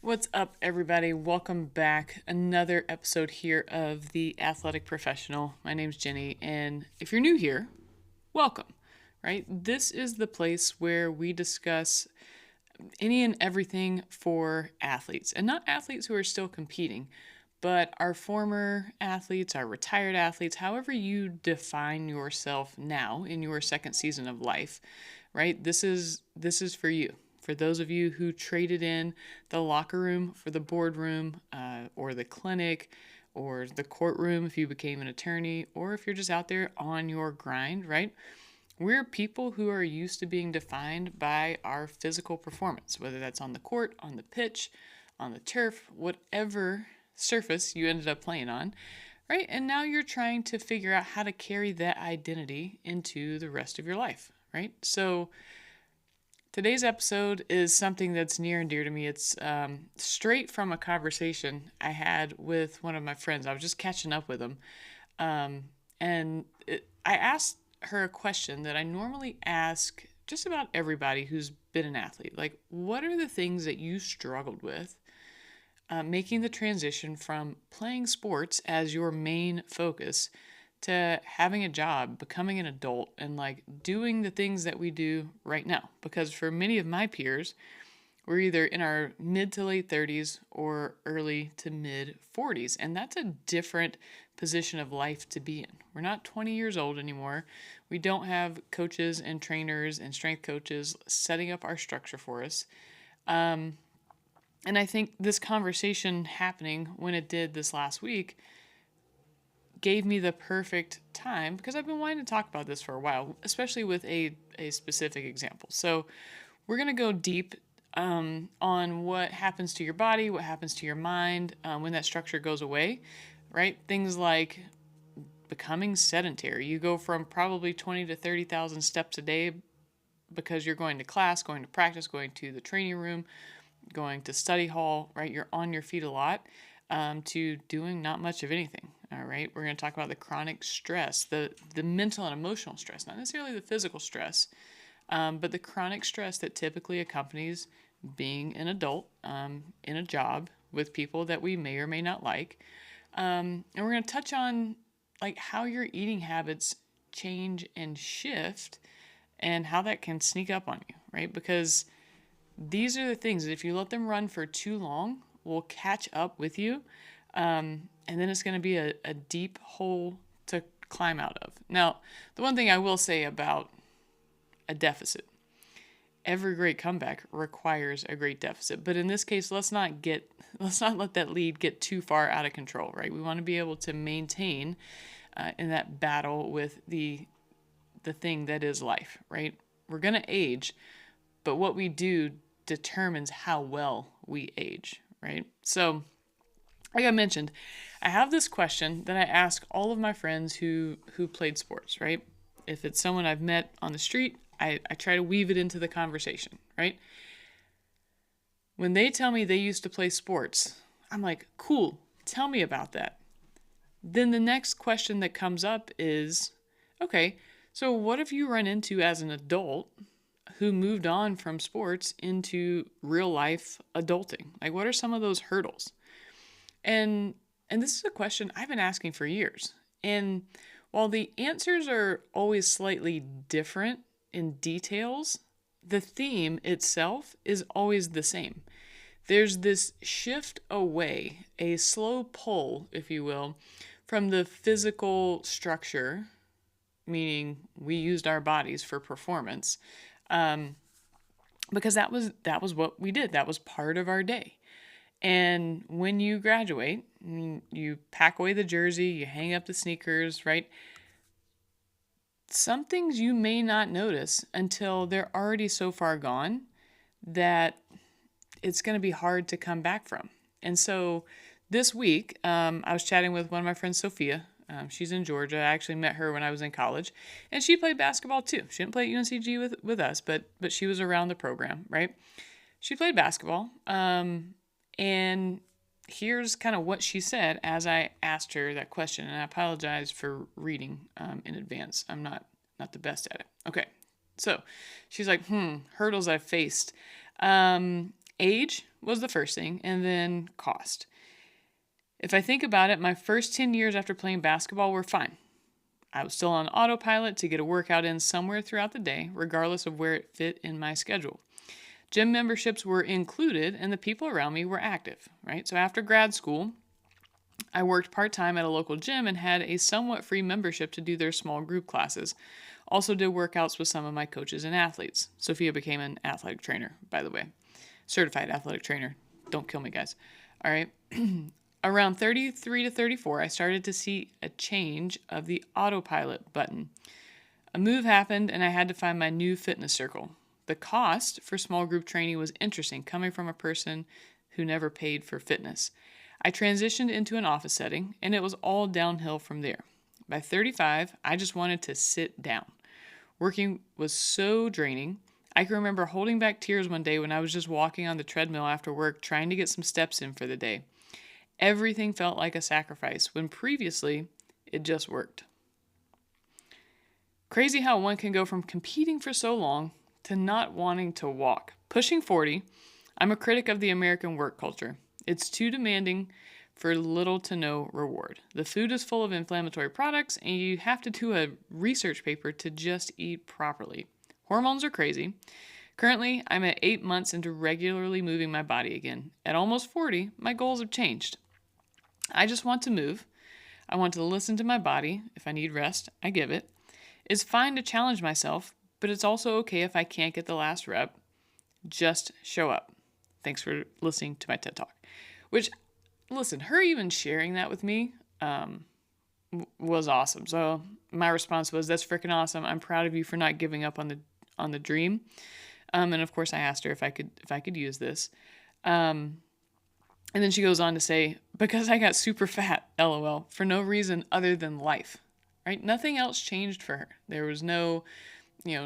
What's up, everybody? Welcome back. Another episode here of The Athletic Professional. My name's Jenny, and if you're new here, welcome, right? This is the place where we discuss any and everything for athletes, and not athletes who are still competing, but our former athletes, our retired athletes, however you define yourself now in your second season of life, right? This is for you. For those of you who traded in the locker room for the boardroom, or the clinic, or the courtroom if you became an attorney, or if you're just out there on your grind, right? We're people who are used to being defined by our physical performance, whether that's on the court, on the pitch, on the turf, whatever surface you ended up playing on, right? And now you're trying to figure out how to carry that identity into the rest of your life, right? So today's episode is something that's near and dear to me. It's straight from a conversation I had with one of my friends. I was just catching up with him. I asked her a question that I normally ask just about everybody who's been an athlete. Like, what are the things that you struggled with making the transition from playing sports as your main focus to having a job, becoming an adult, and like doing the things that we do right now? Because for many of my peers, we're either in our mid to late 30s or early to mid 40s, and that's a different position of life to be in. We're not 20 years old anymore. We don't have coaches and trainers and strength coaches setting up our structure for us. And I think this conversation happening when it did this last week gave me the perfect time, because I've been wanting to talk about this for a while, especially with a specific example. So we're going to go deep on what happens to your body, what happens to your mind when that structure goes away, right? Things like becoming sedentary. You go from probably 20 to 30,000 steps a day because you're going to class, going to practice, going to the training room, going to study hall, right? You're on your feet a lot, to doing not much of anything. All right. We're going to talk about the chronic stress, the mental and emotional stress, not necessarily the physical stress, but the chronic stress that typically accompanies being an adult in a job with people that we may or may not like. And we're going to touch on like how your eating habits change and shift and how that can sneak up on you, right? Because these are the things that if you let them run for too long, will catch up with you. And then it's going to be a deep hole to climb out of. Now, the one thing I will say about a deficit, every great comeback requires a great deficit. But in this case, let's not let that lead get too far out of control, right? We want to be able to maintain in that battle with the thing that is life, right? We're going to age, but what we do determines how well we age, right? So, like I mentioned, I have this question that I ask all of my friends who played sports, right? If it's someone I've met on the street, I try to weave it into the conversation, right? When they tell me they used to play sports, I'm like, cool, tell me about that. Then the next question that comes up is, okay, so what have you run into as an adult who moved on from sports into real life adulting? Like, what are some of those hurdles? And this is a question I've been asking for years. And while the answers are always slightly different in details, the theme itself is always the same. There's this shift away, a slow pull, if you will, from the physical structure, meaning we used our bodies for performance, because that was what we did. That was part of our day. And when you graduate, you pack away the jersey, you hang up the sneakers, right? Some things you may not notice until they're already so far gone that it's going to be hard to come back from. And so this week, I was chatting with one of my friends, Sophia. She's in Georgia. I actually met her when I was in college, and she played basketball too. She didn't play at UNCG with us, but she was around the program, right? She played basketball. And here's kind of what she said as I asked her that question. And I apologize for reading in advance. I'm not the best at it. Okay. So she's like, hurdles I've faced. Age was the first thing, and then cost. If I think about it, my first 10 years after playing basketball were fine. I was still on autopilot to get a workout in somewhere throughout the day, regardless of where it fit in my schedule. Gym memberships were included, and the people around me were active, right? So after grad school, I worked part-time at a local gym and had a somewhat free membership to do their small group classes. Also did workouts with some of my coaches and athletes. Sophia became an athletic trainer, by the way. Certified athletic trainer. Don't kill me, guys. All right. Around 33 to 34, I started to see a change of the autopilot button. A move happened and I had to find my new fitness circle. The cost for small group training was interesting, coming from a person who never paid for fitness. I transitioned into an office setting and it was all downhill from there. By 35, I just wanted to sit down. Working was so draining. I can remember holding back tears one day when I was just walking on the treadmill after work trying to get some steps in for the day. Everything felt like a sacrifice when previously it just worked. Crazy how one can go from competing for so long to not wanting to walk. Pushing 40, I'm a critic of the American work culture. It's too demanding for little to no reward. The food is full of inflammatory products, and you have to do a research paper to just eat properly. Hormones are crazy. Currently, I'm at 8 months into regularly moving my body again. At almost 40, my goals have changed. I just want to move. I want to listen to my body. If I need rest, I give it. It's fine to challenge myself, but it's also okay if I can't get the last rep. Just show up. Thanks for listening to my TED Talk. Which, listen, her even sharing that with me was awesome. So my response was, "That's freaking awesome. I'm proud of you for not giving up on the dream." And of course, I asked her if I could use this. And then she goes on to say, "Because I got super fat, LOL, for no reason other than life." Right? Nothing else changed for her. There was no,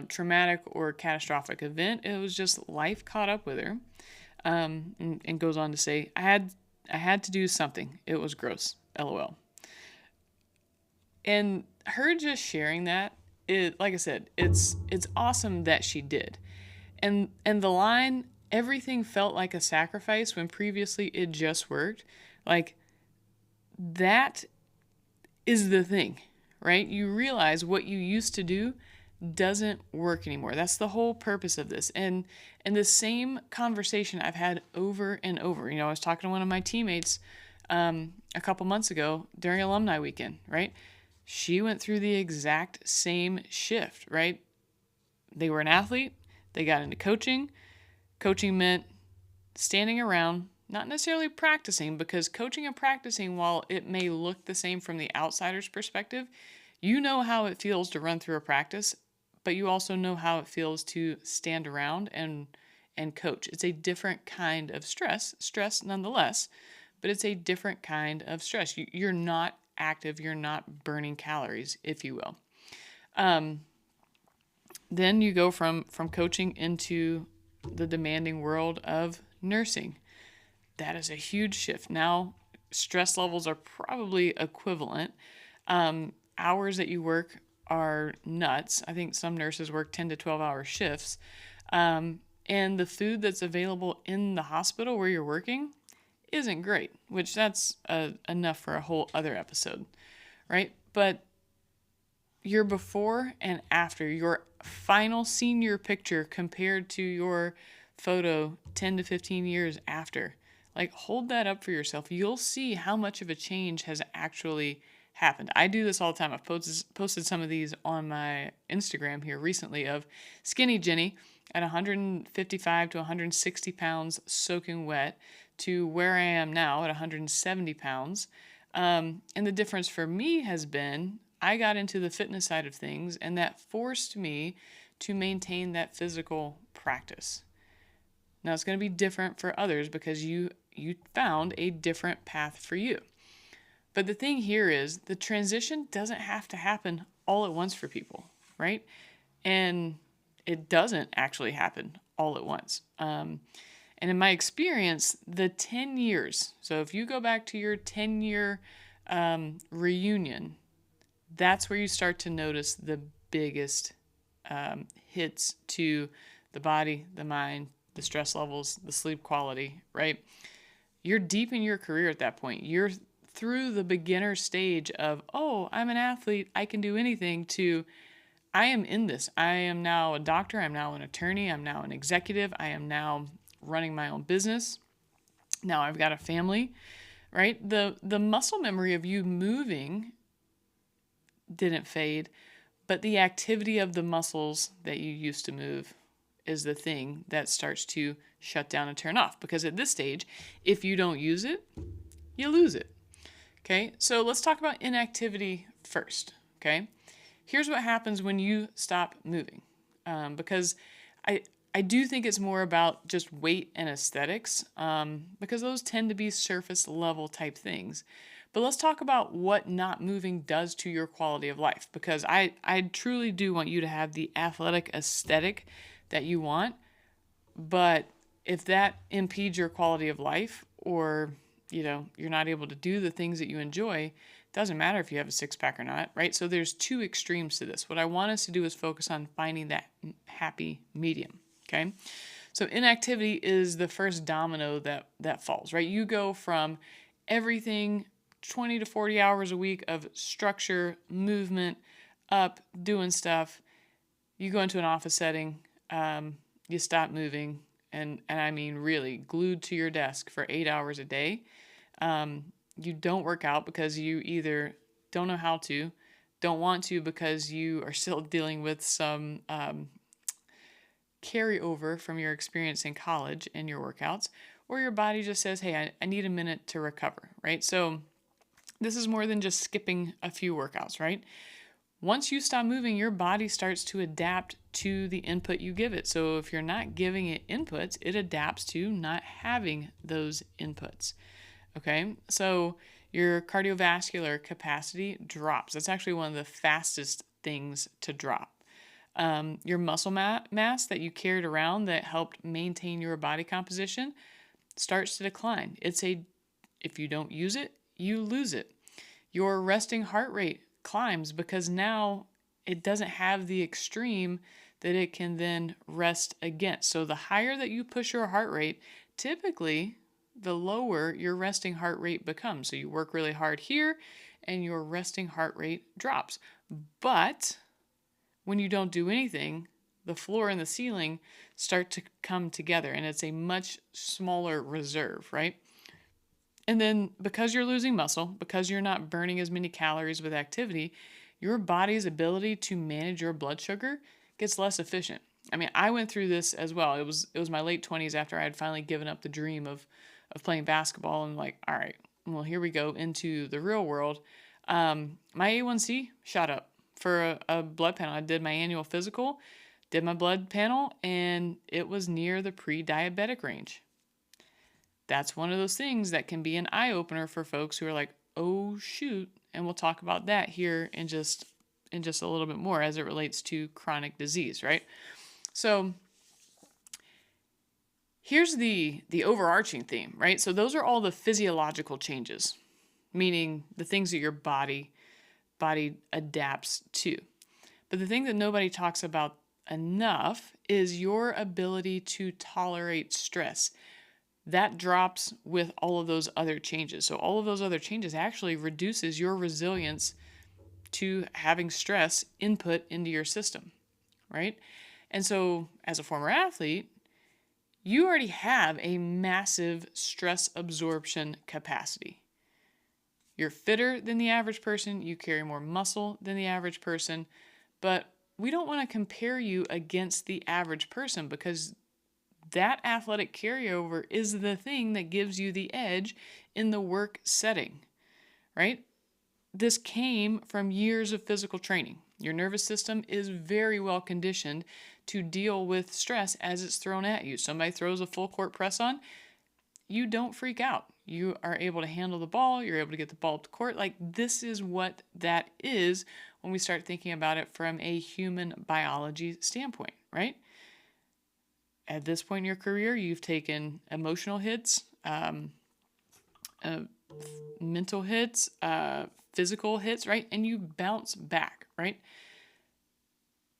traumatic or catastrophic event. It was just life caught up with her. And goes on to say, I had to do something. It was gross, LOL. And her just sharing that, like I said, it's awesome that she did. And the line, "Everything felt like a sacrifice when previously it just worked," like that is the thing, right? You realize what you used to do doesn't work anymore. That's the whole purpose of this. And the same conversation I've had over and over. I was talking to one of my teammates a couple months ago during alumni weekend, right? She went through the exact same shift, right? They were an athlete. They got into coaching. Coaching meant standing around, not necessarily practicing, because coaching and practicing, while it may look the same from the outsider's perspective, you know how it feels to run through a practice, but you also know how it feels to stand around and coach. It's a different kind of stress nonetheless, but it's a different kind of stress. You're not active, you're not burning calories, if you will. Then you go from coaching into the demanding world of nursing. That is a huge shift. Now, stress levels are probably equivalent. Hours that you work are nuts. I think some nurses work 10 to 12-hour shifts. And the food that's available in the hospital where you're working isn't great, which that's enough for a whole other episode, right? But your before and after, your final senior picture compared to your photo 10 to 15 years after, like, hold that up for yourself. You'll see how much of a change has actually happened. I do this all the time. I've posted some of these on my Instagram here recently of Skinny Jenny at 155 to 160 pounds soaking wet to where I am now at 170 pounds. And the difference for me has been I got into the fitness side of things, and that forced me to maintain that physical practice. Now, it's going to be different for others because you found a different path for you. But the thing here is the transition doesn't have to happen all at once for people, right? And it doesn't actually happen all at once. And in my experience, the 10 years, so if you go back to your 10-year reunion, that's where you start to notice the biggest hits to the body, the mind, the stress levels, the sleep quality, right? You're deep in your career at that point. You're through the beginner stage of, oh, I'm an athlete, I can do anything, to I am in this. I am now a doctor, I'm now an attorney, I'm now an executive, I am now running my own business. Now I've got a family, right? The muscle memory of you moving didn't fade, but the activity of the muscles that you used to move is the thing that starts to shut down and turn off. Because at this stage, if you don't use it, you lose it. Okay, so let's talk about inactivity first. Okay, here's what happens when you stop moving. Because I do think it's more about just weight and aesthetics, because those tend to be surface level type things. But let's talk about what not moving does to your quality of life, because I truly do want you to have the athletic aesthetic that you want. But if that impedes your quality of life, or you're not able to do the things that you enjoy, it doesn't matter if you have a six-pack or not, right? So there's two extremes to this. What I want us to do is focus on finding that happy medium, okay? So inactivity is the first domino that falls, right? You go from everything 20 to 40 hours a week of structure, movement, up, doing stuff. You go into an office setting, you stop moving, and I mean really glued to your desk for 8 hours a day. You don't work out because you either don't know how to, don't want to because you are still dealing with some carryover from your experience in college and your workouts, or your body just says, hey, I need a minute to recover, right? So this is more than just skipping a few workouts, right? Once you stop moving, your body starts to adapt to the input you give it. So if you're not giving it inputs, it adapts to not having those inputs. Okay, so your cardiovascular capacity drops. That's actually one of the fastest things to drop. Your muscle mass that you carried around that helped maintain your body composition starts to decline. If you don't use it, you lose it. Your resting heart rate climbs because now it doesn't have the extreme that it can then rest against. So the higher that you push your heart rate, typically the lower your resting heart rate becomes. So you work really hard here and your resting heart rate drops. But when you don't do anything, the floor and the ceiling start to come together and it's a much smaller reserve, right? And then because you're losing muscle, because you're not burning as many calories with activity, your body's ability to manage your blood sugar gets less efficient. I mean, I went through this as well. It was my late 20s after I had finally given up the dream of playing basketball and like, all right, well, here we go into the real world. My A1C shot up for a blood panel. I did my annual physical, did my blood panel, and it was near the pre-diabetic range. That's one of those things that can be an eye-opener for folks who are like, oh, shoot. And we'll talk about that here in just a little bit more as it relates to chronic disease, right? So here's the overarching theme, right? So those are all the physiological changes, meaning the things that your body adapts to. But the thing that nobody talks about enough is your ability to tolerate stress. That drops with all of those other changes. So all of those other changes actually reduces your resilience to having stress input into your system, right? And so as a former athlete, you already have a massive stress absorption capacity. You're fitter than the average person, you carry more muscle than the average person, but we don't want to compare you against the average person because that athletic carryover is the thing that gives you the edge in the work setting, right? This came from years of physical training. Your nervous system is very well conditioned to deal with stress as it's thrown at you. Somebody throws a full court press on, you don't freak out. You are able to handle the ball. You're able to get the ball up the court. Like, this is what that is when we start thinking about it from a human biology standpoint, right? At this point in your career, you've taken emotional hits, mental hits, physical hits, right? And you bounce back, right?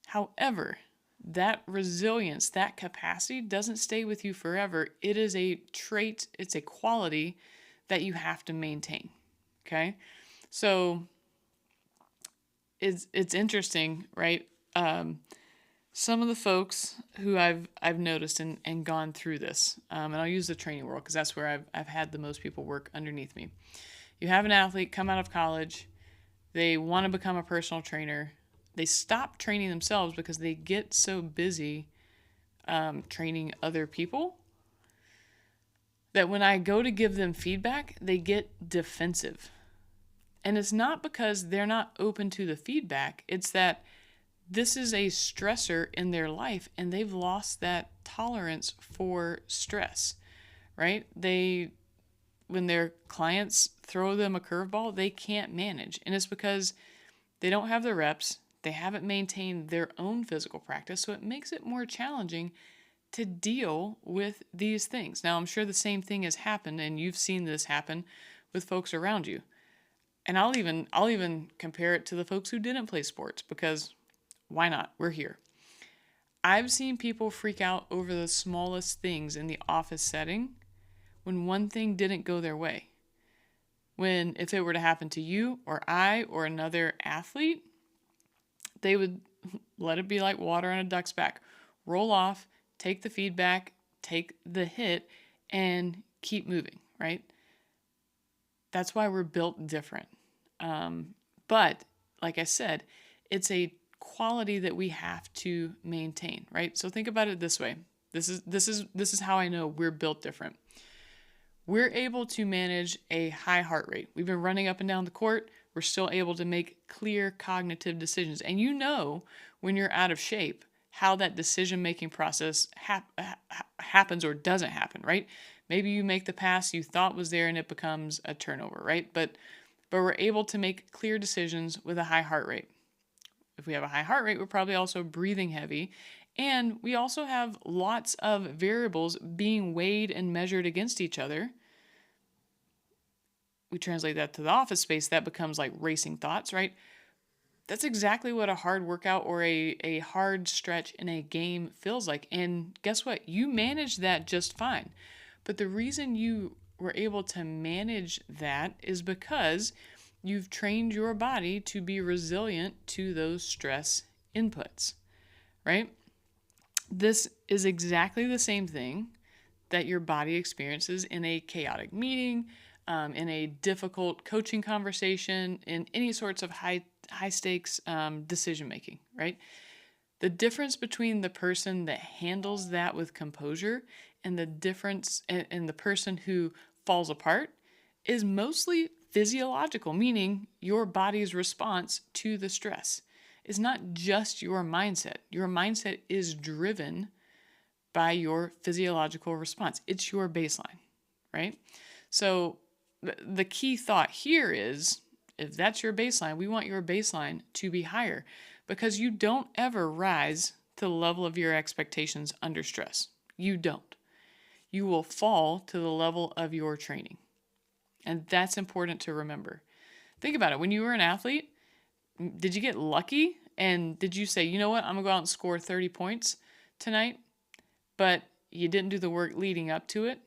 However, that resilience, that capacity doesn't stay with you forever. It is a trait, it's a quality that you have to maintain. Okay? So it's interesting, right? Some of the folks who I've noticed and gone through this, and I'll use the training world because that's where I've had the most people work underneath me. You have an athlete come out of college, they want to become a personal trainer. They stop training themselves because they get so busy training other people that when I go to give them feedback, they get defensive. And it's not because they're not open to the feedback, it's that this is a stressor in their life and they've lost that tolerance for stress, right? When their clients throw them a curveball, they can't manage. And it's because they don't have the reps, they haven't maintained their own physical practice, so it makes it more challenging to deal with these things. Now, I'm sure the same thing has happened, and you've seen this happen with folks around you. And I'll even compare it to the folks who didn't play sports, because why not? We're here. I've seen people freak out over the smallest things in the office setting when one thing didn't go their way. When, if it were to happen to you or I or another athlete, they would let it be like water on a duck's back. Roll off, take the feedback, take the hit, and keep moving, right? That's why we're built different. But like I said, it's a quality that we have to maintain, right? So think about it this way. This is how I know we're built different. We're able to manage a high heart rate. We've been running up and down the court. We're still able to make clear cognitive decisions. And you know when you're out of shape how that decision-making process happens or doesn't happen, right? Maybe you make the pass you thought was there and it becomes a turnover, right? But we're able to make clear decisions with a high heart rate. If we have a high heart rate, we're probably also breathing heavy. And we also have lots of variables being weighed and measured against each other. We translate that to the office space, that becomes like racing thoughts, right? That's exactly what a hard workout or a hard stretch in a game feels like. And guess what? You manage that just fine. But the reason you were able to manage that is because you've trained your body to be resilient to those stress inputs, right? This is exactly the same thing that your body experiences in a chaotic meeting, in a difficult coaching conversation, in any sorts of high stakes decision making, right? The difference between the person that handles that with composure and the difference in the person who falls apart is mostly physiological, meaning your body's response to the stress. It's not just your mindset. Your mindset is driven by your physiological response. It's your baseline, right? So the key thought here is, if that's your baseline, we want your baseline to be higher, because you don't ever rise to the level of your expectations under stress. You don't. You will fall to the level of your training. And that's important to remember. Think about it. When you were an athlete, did you get lucky? And did you say, you know what, I'm going to go out and score 30 points tonight, but you didn't do the work leading up to it?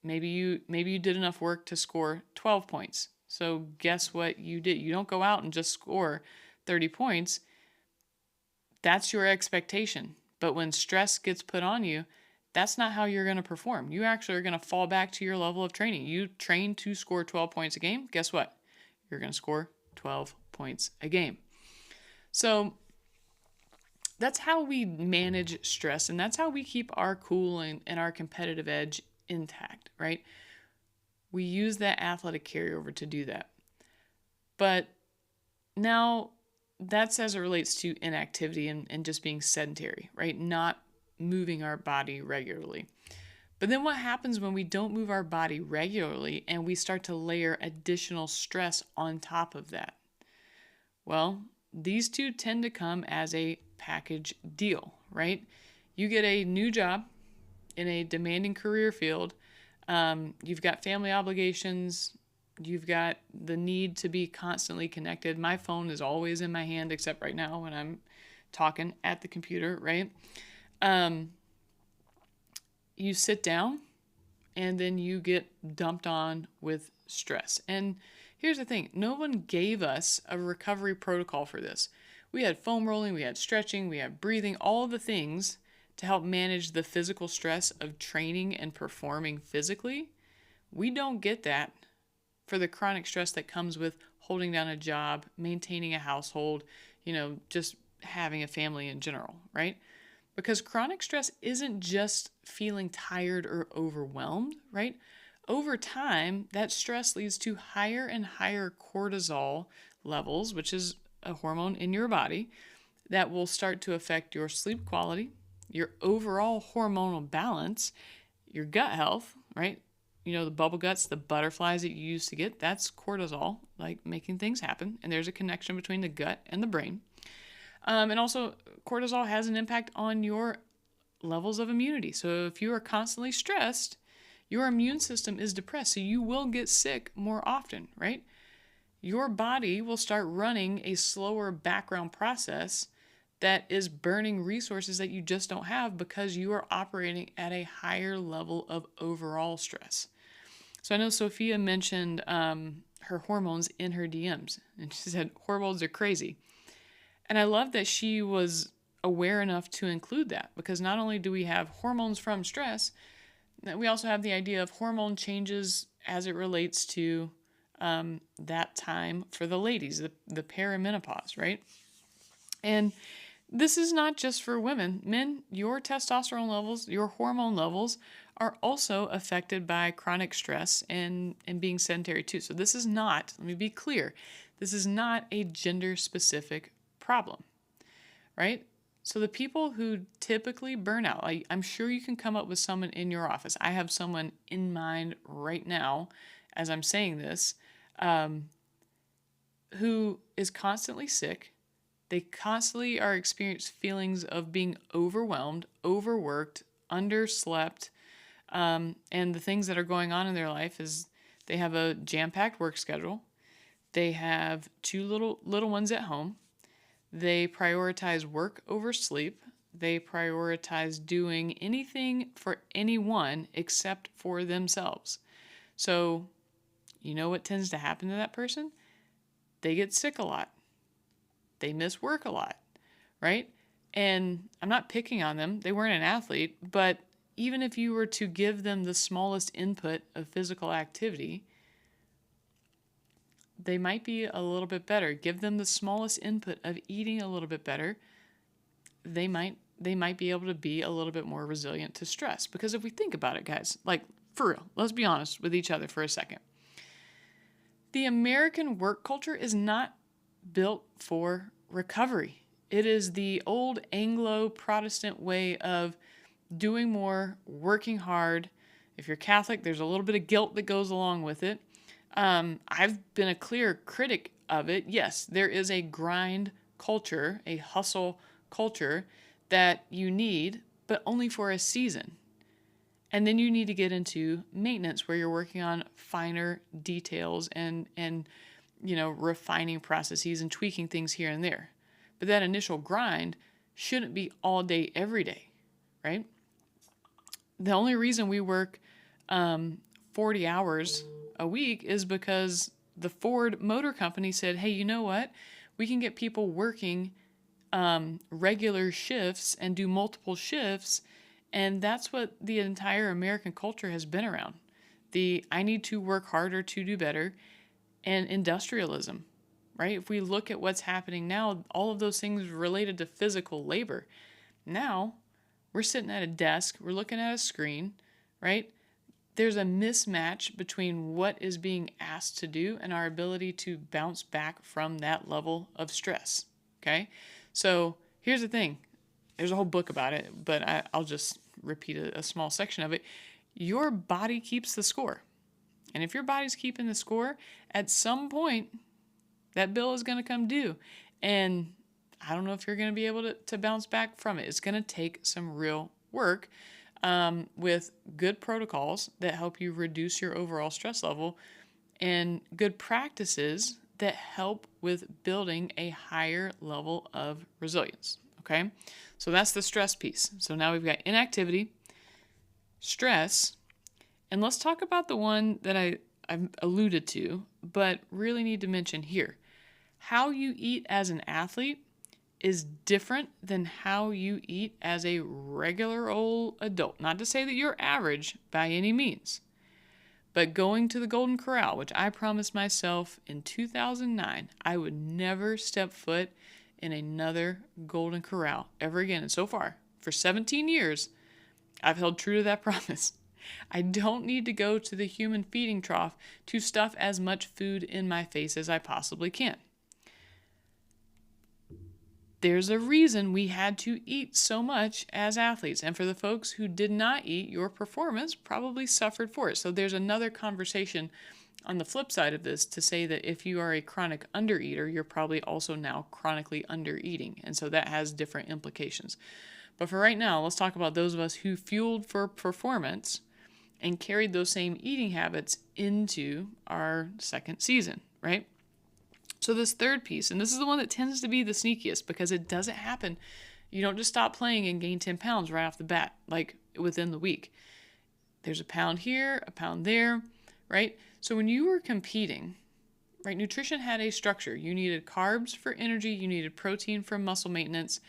Maybe you did enough work to score 12 points. So guess what you did? You don't go out and just score 30 points. That's your expectation. But when stress gets put on you, that's not how you're going to perform. You actually are going to fall back to your level of training. You train to score 12 points a game. Guess what? You're going to score 12 points a game. So that's how we manage stress, and that's how we keep our cool and our competitive edge intact, right? We use that athletic carryover to do that. But now that's as it relates to inactivity and just being sedentary, right? Not moving our body regularly. But then what happens when we don't move our body regularly and we start to layer additional stress on top of that? Well, these two tend to come as a package deal, right? You get a new job in a demanding career field. You've got family obligations. You've got the need to be constantly connected. My phone is always in my hand, except right now when I'm talking at the computer, right? You sit down and then you get dumped on with stress. And here's the thing, no one gave us a recovery protocol for this. We had foam rolling, we had stretching, we had breathing, all the things to help manage the physical stress of training and performing physically. We don't get that for the chronic stress that comes with holding down a job, maintaining a household, just having a family in general, right? Because chronic stress isn't just feeling tired or overwhelmed, right? Over time, that stress leads to higher and higher cortisol levels, which is a hormone in your body that will start to affect your sleep quality, your overall hormonal balance, your gut health, right? The bubble guts, the butterflies that you used to get, that's cortisol, like making things happen. And there's a connection between the gut and the brain. And also, cortisol has an impact on your levels of immunity. So if you are constantly stressed, your immune system is depressed, so you will get sick more often, right? Your body will start running a slower background process that is burning resources that you just don't have because you are operating at a higher level of overall stress. So I know Sophia mentioned her hormones in her DMs, and she said hormones are crazy. And I love that she was aware enough to include that, because not only do we have hormones from stress, we also have the idea of hormone changes as it relates to that time for the ladies, the perimenopause, right? And this is not just for women. Men, your testosterone levels, your hormone levels are also affected by chronic stress and being sedentary too. So this is not, let me be clear, this is not a gender-specific problem, right? So the people who typically burn out, I'm sure you can come up with someone in your office. I have someone in mind right now as I'm saying this, who is constantly sick. They constantly are experiencing feelings of being overwhelmed, overworked, underslept, and the things that are going on in their life is they have a jam-packed work schedule. They have two little ones at home. They prioritize work over sleep. They prioritize doing anything for anyone except for themselves. So, you know what tends to happen to that person? They get sick a lot. They miss work a lot, right? And I'm not picking on them. They weren't an athlete, but even if you were to give them the smallest input of physical activity, they might be a little bit better. Give them the smallest input of eating a little bit better. They might be able to be a little bit more resilient to stress. Because if we think about it, guys, like for real, let's be honest with each other for a second. The American work culture is not built for recovery. It is the old Anglo-Protestant way of doing more, working hard. If you're Catholic, there's a little bit of guilt that goes along with it. I've been a clear critic of it. Yes, there is a grind culture, a hustle culture that you need, but only for a season. And then you need to get into maintenance where you're working on finer details and refining processes and tweaking things here and there. But that initial grind shouldn't be all day, every day, right? The only reason we work 40 hours a week is because the Ford Motor Company said, hey, you know what? We can get people working regular shifts and do multiple shifts. And that's what the entire American culture has been around. I need to work harder to do better, and industrialism, right? If we look at what's happening now, all of those things related to physical labor. Now, we're sitting at a desk, we're looking at a screen, right? There's a mismatch between what is being asked to do and our ability to bounce back from that level of stress, okay? So here's the thing. There's a whole book about it, but I'll just repeat a small section of it. Your body keeps the score. And if your body's keeping the score, at some point, that bill is going to come due. And I don't know if you're going to be able to bounce back from it. It's going to take some real work with good protocols that help you reduce your overall stress level and good practices that help with building a higher level of resilience. Okay, so that's the stress piece. So now we've got inactivity, stress, and let's talk about the one that I've alluded to, but really need to mention here. How you eat as an athlete is different than how you eat as a regular old adult. Not to say that you're average by any means, but going to the Golden Corral, which I promised myself in 2009, I would never step foot in another Golden Corral ever again. And so far, for 17 years, I've held true to that promise. I don't need to go to the human feeding trough to stuff as much food in my face as I possibly can. There's a reason we had to eat so much as athletes. And for the folks who did not eat, your performance probably suffered for it. So there's another conversation on the flip side of this to say that if you are a chronic undereater, you're probably also now chronically undereating. And so that has different implications. But for right now, let's talk about those of us who fueled for performance and carried those same eating habits into our second season, right? So this third piece, and this is the one that tends to be the sneakiest because it doesn't happen. You don't just stop playing and gain 10 pounds right off the bat, like within the week. There's a pound here, a pound there, right? So when you were competing, right, nutrition had a structure. You needed carbs for energy. You needed protein for muscle maintenance.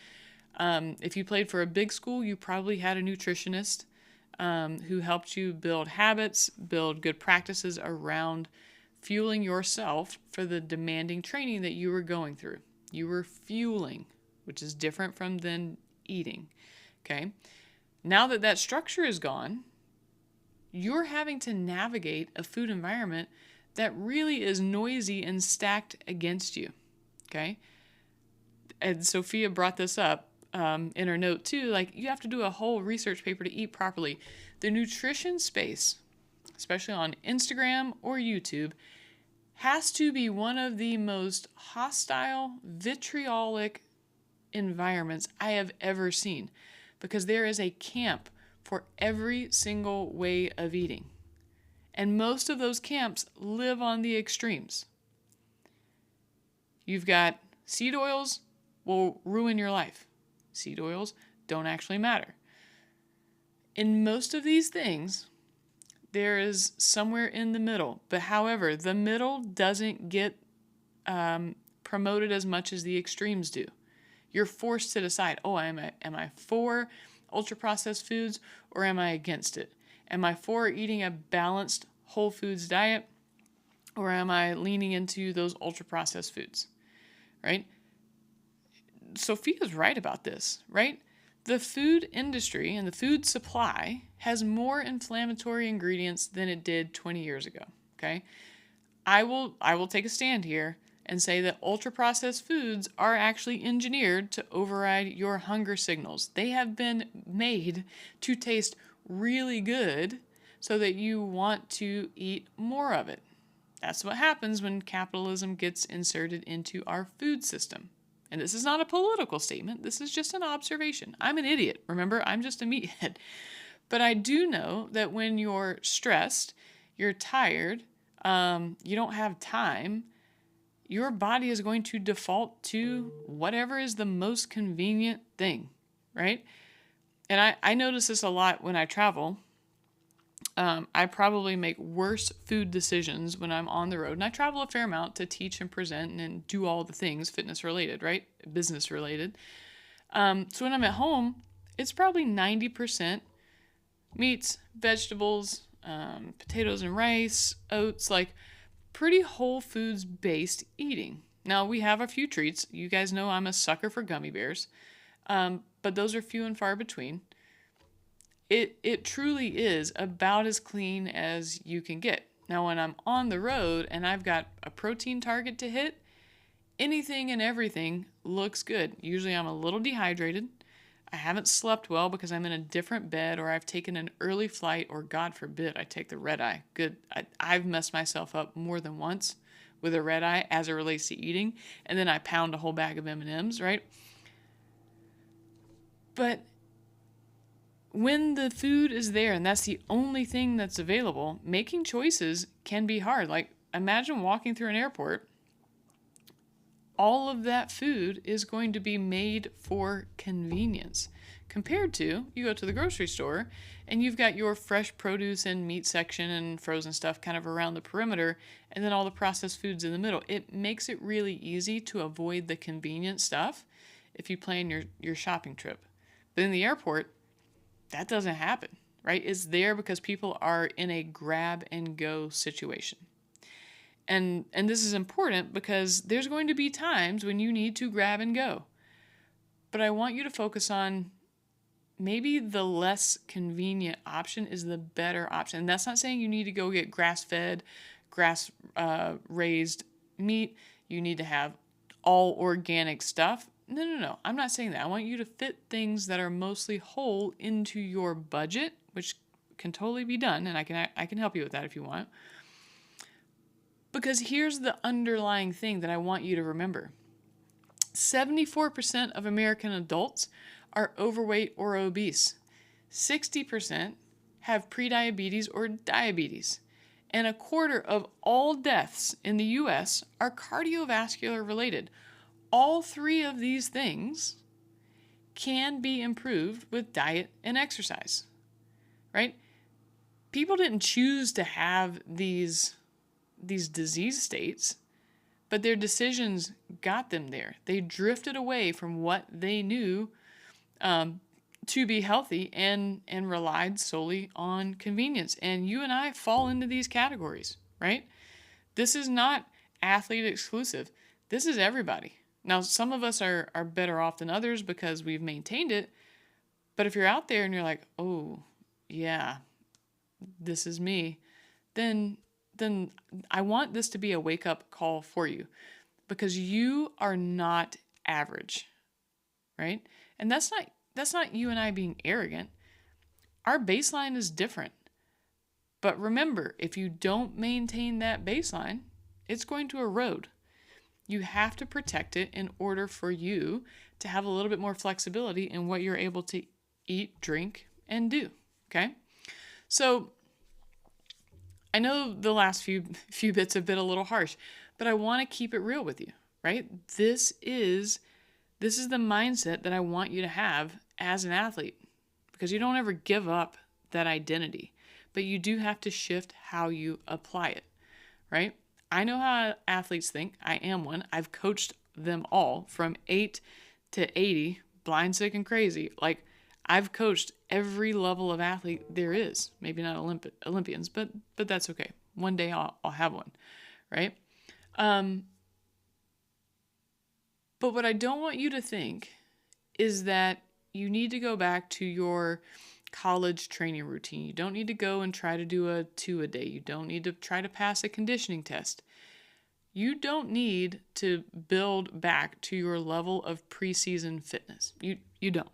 If you played for a big school, you probably had a nutritionist who helped you build habits, build good practices around fueling yourself for the demanding training that you were going through. You were fueling, which is different from then eating. Okay. Now that that structure is gone, you're having to navigate a food environment that really is noisy and stacked against you. Okay. And Sophia brought this up in her note too. Like, you have to do a whole research paper to eat properly. The nutrition space, especially on Instagram or YouTube, has to be one of the most hostile, vitriolic environments I have ever seen, because there is a camp for every single way of eating. And most of those camps live on the extremes. You've got seed oils will ruin your life. Seed oils don't actually matter. In most of these things, there is somewhere in the middle. But however, the middle doesn't get promoted as much as the extremes do. You're forced to decide, am I for ultra-processed foods or am I against it? Am I for eating a balanced whole foods diet or am I leaning into those ultra-processed foods, right? Sophia's right about this, right? The food industry and the food supply has more inflammatory ingredients than it did 20 years ago, okay? I will take a stand here and say that ultra-processed foods are actually engineered to override your hunger signals. They have been made to taste really good so that you want to eat more of it. That's what happens when capitalism gets inserted into our food system. And this is not a political statement. This is just an observation. I'm an idiot. Remember, I'm just a meathead. But I do know that when you're stressed, you're tired, you don't have time, your body is going to default to whatever is the most convenient thing, right? And I notice this a lot when I travel. I probably make worse food decisions when I'm on the road. And I travel a fair amount to teach and present and do all the things fitness related, right? Business related. So when I'm at home, it's probably 90% meats, vegetables, potatoes and rice, oats, like pretty whole foods based eating. Now we have a few treats. You guys know I'm a sucker for gummy bears, but those are few and far between. It truly is about as clean as you can get. Now, when I'm on the road and I've got a protein target to hit, anything and everything looks good. Usually I'm a little dehydrated. I haven't slept well because I'm in a different bed, or I've taken an early flight, or God forbid, I take the red eye. Good. I've messed myself up more than once with a red eye as it relates to eating, and then I pound a whole bag of M&Ms, right? But when the food is there and that's the only thing that's available, making choices can be hard. Like, imagine walking through an airport all of that food is going to be made for convenience. Compared to, you go to the grocery store and you've got your fresh produce and meat section and frozen stuff kind of around the perimeter, and then all the processed foods in the middle. It makes it really easy to avoid the convenient stuff if you plan your shopping trip. But in the airport, that doesn't happen, right? It's there because people are in a grab and go situation. And this is important because there's going to be times when you need to grab and go. But I want you to focus on maybe the less convenient option is the better option. And that's not saying you need to go get grass-fed, grass-raised meat. You need to have all organic stuff. No. I'm not saying that. I want you to fit things that are mostly whole into your budget, which can totally be done, and I can help you with that if you want. Because here's the underlying thing that I want you to remember. 74% of American adults are overweight or obese. 60% have prediabetes or diabetes. And a quarter of all deaths in the US are cardiovascular related. All three of these things can be improved with diet and exercise, right? People didn't choose to have these disease states, but their decisions got them there. They drifted away from what they knew to be healthy and relied solely on convenience. And you and I fall into these categories, right? This is not athlete exclusive. This is everybody. Now, some of us are better off than others because we've maintained it. But if you're out there and you're like, oh, yeah, this is me, then I want this to be a wake-up call for you, because you are not average, right? And that's not you and I being arrogant. Our baseline is different. But remember, if you don't maintain that baseline, it's going to erode. You have to protect it in order for you to have a little bit more flexibility in what you're able to eat, drink, and do, okay? So I know the last few bits have been a little harsh, but I want to keep it real with you, right? This is the mindset that I want you to have as an athlete, because you don't ever give up that identity, but you do have to shift how you apply it, right? I know how athletes think. I am one. I've coached them all from 8 to 80, blind, sick, and crazy. Like, I've coached every level of athlete there is. Maybe not Olympians, but that's okay. One day I'll have one, right? But what I don't want you to think is that you need to go back to your college training routine. You don't need to go and try to do a 2 a day. You don't need to try to pass a conditioning test. You don't need to build back to your level of preseason fitness. You don't.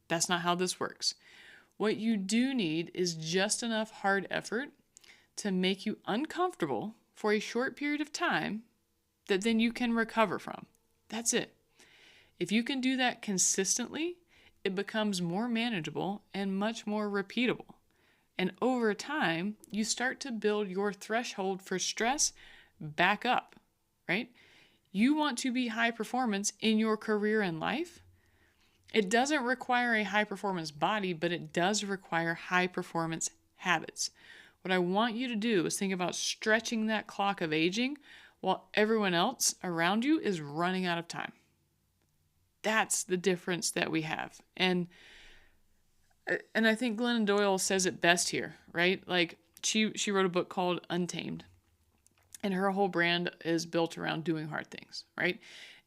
That's not how this works. What you do need is just enough hard effort to make you uncomfortable for a short period of time that then you can recover from. That's it. If you can do that consistently, it becomes more manageable and much more repeatable. And over time, you start to build your threshold for stress back up, right? You want to be high performance in your career and life. It doesn't require a high performance body, but it does require high performance habits. What I want you to do is think about stretching that clock of aging while everyone else around you is running out of time. That's the difference that we have. And I think Glennon Doyle says it best here, right? Like, she wrote a book called Untamed, and her whole brand is built around doing hard things, right?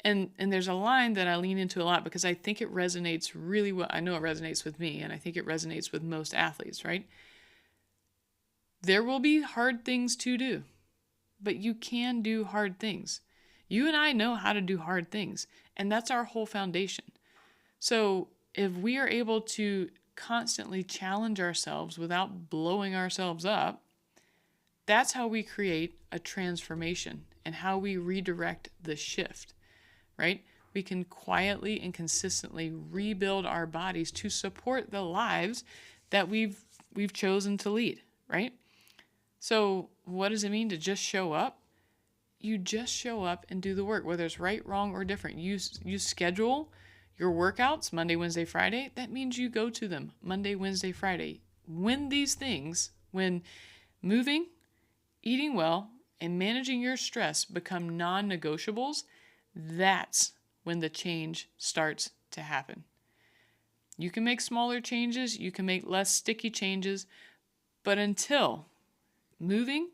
And there's a line that I lean into a lot because I think it resonates really well. I know it resonates with me, and I think it resonates with most athletes, right? There will be hard things to do, but you can do hard things. You and I know how to do hard things, and that's our whole foundation. So if we are able to constantly challenge ourselves without blowing ourselves up, that's how we create a transformation and how we redirect the shift, right? We can quietly and consistently rebuild our bodies to support the lives that we've chosen to lead, right? So what does it mean to just show up? you just show up and do the work, whether it's right, wrong, or different. You schedule your workouts Monday, Wednesday, Friday. That means you go to them Monday, Wednesday, Friday. When these things, when moving, eating well, and managing your stress become non-negotiables, that's when the change starts to happen. You can make smaller changes, you can make less sticky changes, but until moving,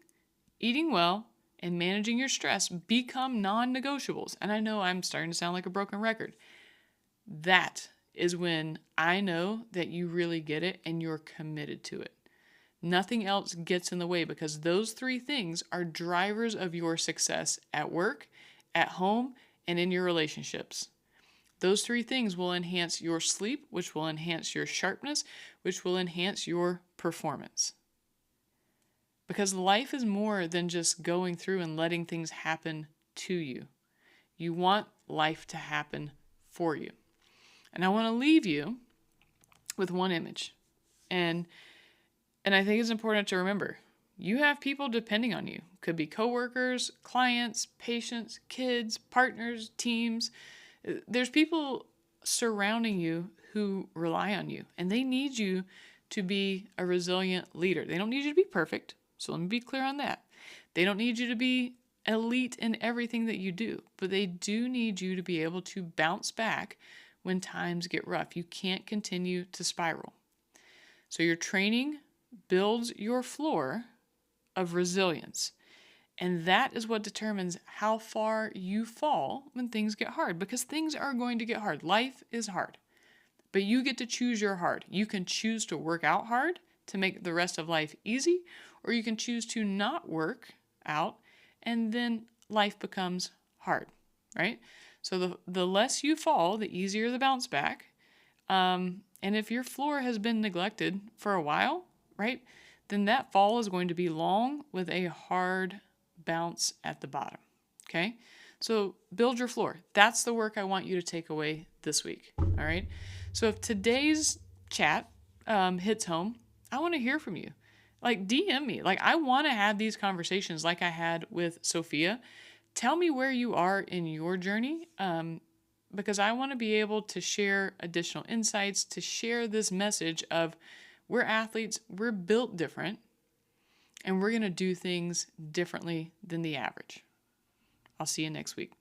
eating well, and managing your stress become non-negotiables, and I know I'm starting to sound like a broken record, that is when I know that you really get it and you're committed to it. Nothing else gets in the way, because those three things are drivers of your success at work, at home, and in your relationships. Those three things will enhance your sleep, which will enhance your sharpness, which will enhance your performance. Because life is more than just going through and letting things happen to you. You want life to happen for you. And I want to leave you with one image. And I think it's important to remember, you have people depending on you. Could be coworkers, clients, patients, kids, partners, teams. There's people surrounding you who rely on you, and they need you to be a resilient leader. They don't need you to be perfect, so let me be clear on that. They don't need you to be elite in everything that you do, but they do need you to be able to bounce back when times get rough. You can't continue to spiral. So your training builds your floor of resilience. And that is what determines how far you fall when things get hard, because things are going to get hard. Life is hard, but you get to choose your hard. You can choose to work out hard to make the rest of life easy, or you can choose to not work out and then life becomes hard, right? So the less you fall, the easier the bounce back. And if your floor has been neglected for a while, right, then that fall is going to be long with a hard bounce at the bottom, okay? So build your floor. That's the work I want you to take away this week, all right? So if today's chat hits home, I want to hear from you. Like, DM me. Like, I want to have these conversations like I had with Sophia. Tell me where you are in your journey, because I want to be able to share additional insights, to share this message of we're athletes, we're built different, and we're going to do things differently than the average. I'll see you next week.